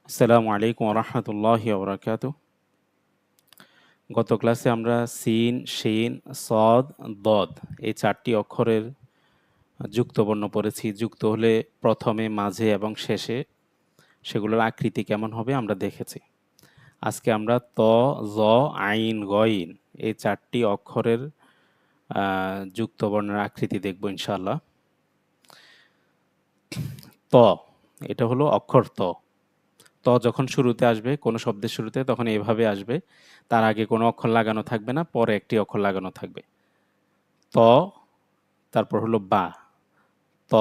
আসসালামু আলাইকুম রহমতুল্লাহি ওবরাকাতু। গত ক্লাসে আমরা সিন, শিন, সদ, দদ এই ৪টি অক্ষরের যুক্তবর্ণ পড়েছি। যুক্ত হলে প্রথমে, মাঝে এবং শেষে সেগুলোর আকৃতি কেমন হবে আমরা দেখেছি। আজকে আমরা ত, জ, আইন, গইন এই ৪টি অক্ষরের যুক্তবর্ণের আকৃতি দেখব ইনশাআল্লাহ। ত, এটা হলো অক্ষর ত। ত যখন শুরুতে আসবে, কোনো শব্দের শুরুতে, তখন এভাবে আসবে। তার আগে কোনো অক্ষর লাগানো থাকবে না, পরে একটি অক্ষর লাগানো থাকবে। ত, তারপর হলো বা। ত,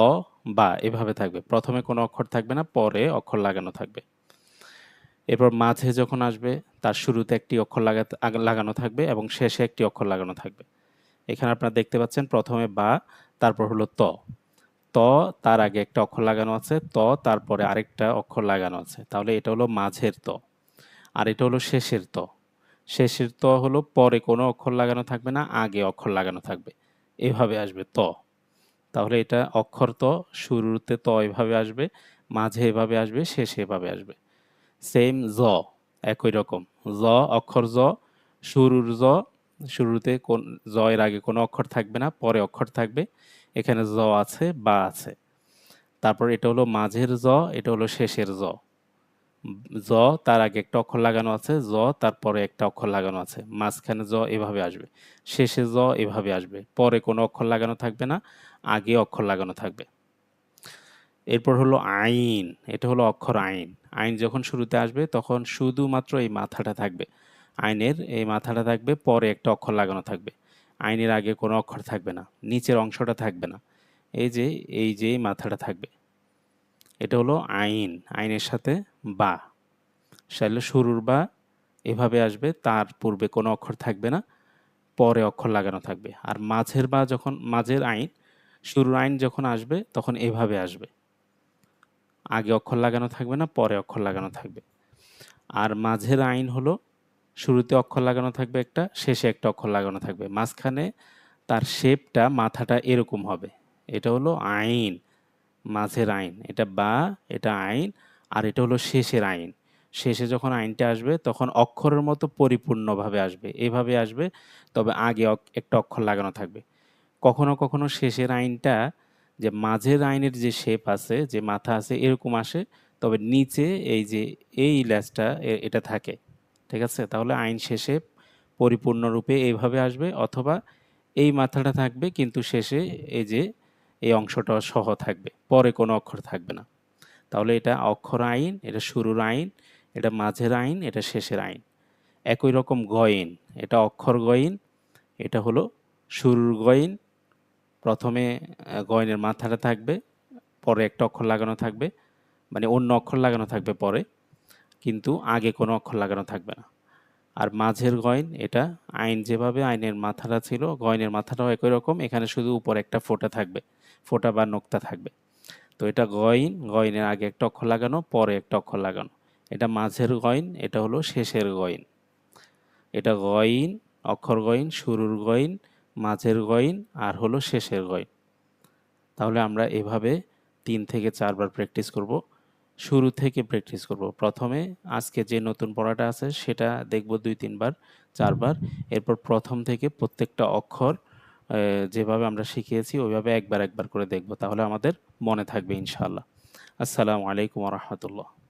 বা এভাবে থাকবে। প্রথমে কোনো অক্ষর থাকবে না, পরে অক্ষর লাগানো থাকবে। এরপর মাঝে যখন আসবে, তার শুরুতে একটি অক্ষর লাগানো থাকবে এবং শেষে একটি অক্ষর লাগানো থাকবে। এখানে আপনারা দেখতে পাচ্ছেন প্রথমে বা, তারপর হলো ত। ত, তার আগে একটা অক্ষর লাগানো আছে, ত তারপরে আরেকটা অক্ষর লাগানো আছে। তাহলে এটা হলো মাঝের ত। আর এটা হলো শেষের ত। শেষের ত হলো পরে কোনো অক্ষর লাগানো থাকবে না, আগে অক্ষর লাগানো থাকবে। এভাবে আসবে ত। তাহলে এটা অক্ষর ত, শুরুতে ত এভাবে আসবে, মাঝে এভাবে আসবে, শেষে এভাবে আসবে। সেম জ, একই রকম। জ, অক্ষর জ, শুরুর জ, শুরুতে জ এর আগে কোনো অক্ষর থাকবে না, পরে অক্ষর থাকবে। এখানে জ আছে, বা আছে। তারপর এটা হলো মাঝের জ, এটা হলো শেষের জ। জ, তার আগে একটা অক্ষর লাগানো আছে, জ তারপরে একটা অক্ষর লাগানো আছে, মাঝখানে জ এভাবে আসবে, শেষে জ এভাবে আসবে, পরে কোনো অক্ষর লাগানো থাকবে না, আগে অক্ষর লাগানো থাকবে। এরপর হলো আইন, এটা হলো অক্ষর আইন। আইন যখন শুরুতে আসবে তখন শুধুমাত্র এই মাথাটা থাকবে, আইনের এই মাথাটা থাকবে, পরে একটা অক্ষর লাগানো থাকবে। আইনের আগে কোনো অক্ষর থাকবে না, নিচের অংশটা থাকবে না। এই যে এই মাথাটা থাকবে, এটা হলো আইন। আইনের সাথে বা, তাহলে শুরুর বা এভাবে আসবে, তার পূর্বে কোনো অক্ষর থাকবে না, পরে অক্ষর লাগানো থাকবে। আর মাঝের বা যখন, মাঝের আইন, শুরুর আইন যখন আসবে তখন এভাবে আসবে, আগে অক্ষর লাগানো থাকবে না, পরে অক্ষর লাগানো থাকবে। আর মাঝের আইন হলো শুরুতে অক্ষর লাগানো থাকবে একটা, শেষে একটা অক্ষর লাগানো থাকবে, মাঝখানে তার শেপটা, মাথাটা এরকম হবে। এটা হলো আইন, মাঝের আইন। এটা বা, এটা আইন, আর এটা হলো শেষের আইন। শেষে যখন আইনটা আসবে তখন অক্ষরের মতো পরিপূর্ণভাবে আসবে, এভাবে আসবে, তবে আগে একটা অক্ষর লাগানো থাকবে। কখনো কখনো শেষের আইনটা, যে মাঝের আইনের যে শেপ আছে, যে মাথা আছে, এরকম আসে, তবে নিচে এই যে এই লেজটা এটা থাকে। ঠিক আছে? তাহলে আইন শেষে পরিপূর্ণরূপে এইভাবে আসবে, অথবা এই মাথাটা থাকবে কিন্তু শেষে এই যে এই অংশটা সহ থাকবে, পরে কোনো অক্ষর থাকবে না। তাহলে এটা অক্ষর আইন, এটা শুরুর আইন, এটা মাঝের আইন, এটা শেষের আইন। একই রকম গইন, এটা অক্ষর গইন, এটা হলো শুরুর গইন। প্রথমে গইনের মাথাটা থাকবে, পরে একটা অক্ষর লাগানো থাকবে, মানে অন্য অক্ষর লাগানো থাকবে পরে, কিন্তু আগে কোনো অক্ষর লাগানো থাকবে না। আর মাঝের গইন, এটা আইন যেভাবে আইনের মাথাটা ছিল, গইনের মাথাটাও একই রকম, এখানে শুধু উপরে একটা ফোঁটা থাকবে, ফোঁটা বা নোক্তা থাকবে। তো এটা গইন, গইনের আগে একটা অক্ষর লাগানো, পরে একটা অক্ষর লাগানো। এটা মাঝের গইন, এটা হলো শেষের গইন। এটা গইন, অক্ষর গইন, শুরুর গইন, মাঝের গইন, আর হলো শেষের গইন। তাহলে আমরা এভাবে ৩ থেকে ৪ বার প্র্যাকটিস করব। শুরু থেকে প্র্যাকটিস করব। প্রথমে আজকে যে নতুন পড়াটা আছে সেটা দেখব ২-৩ বার, ৪ বার। এরপর প্রথম থেকে প্রত্যেকটা অক্ষর যেভাবে আমরা শিখিয়েছি ওইভাবে একবার করে দেখব। তাহলে আমাদের মনে থাকবে ইনশাআল্লাহ। আসসালামু আলাইকুম ওয়া রাহমাতুল্লাহ।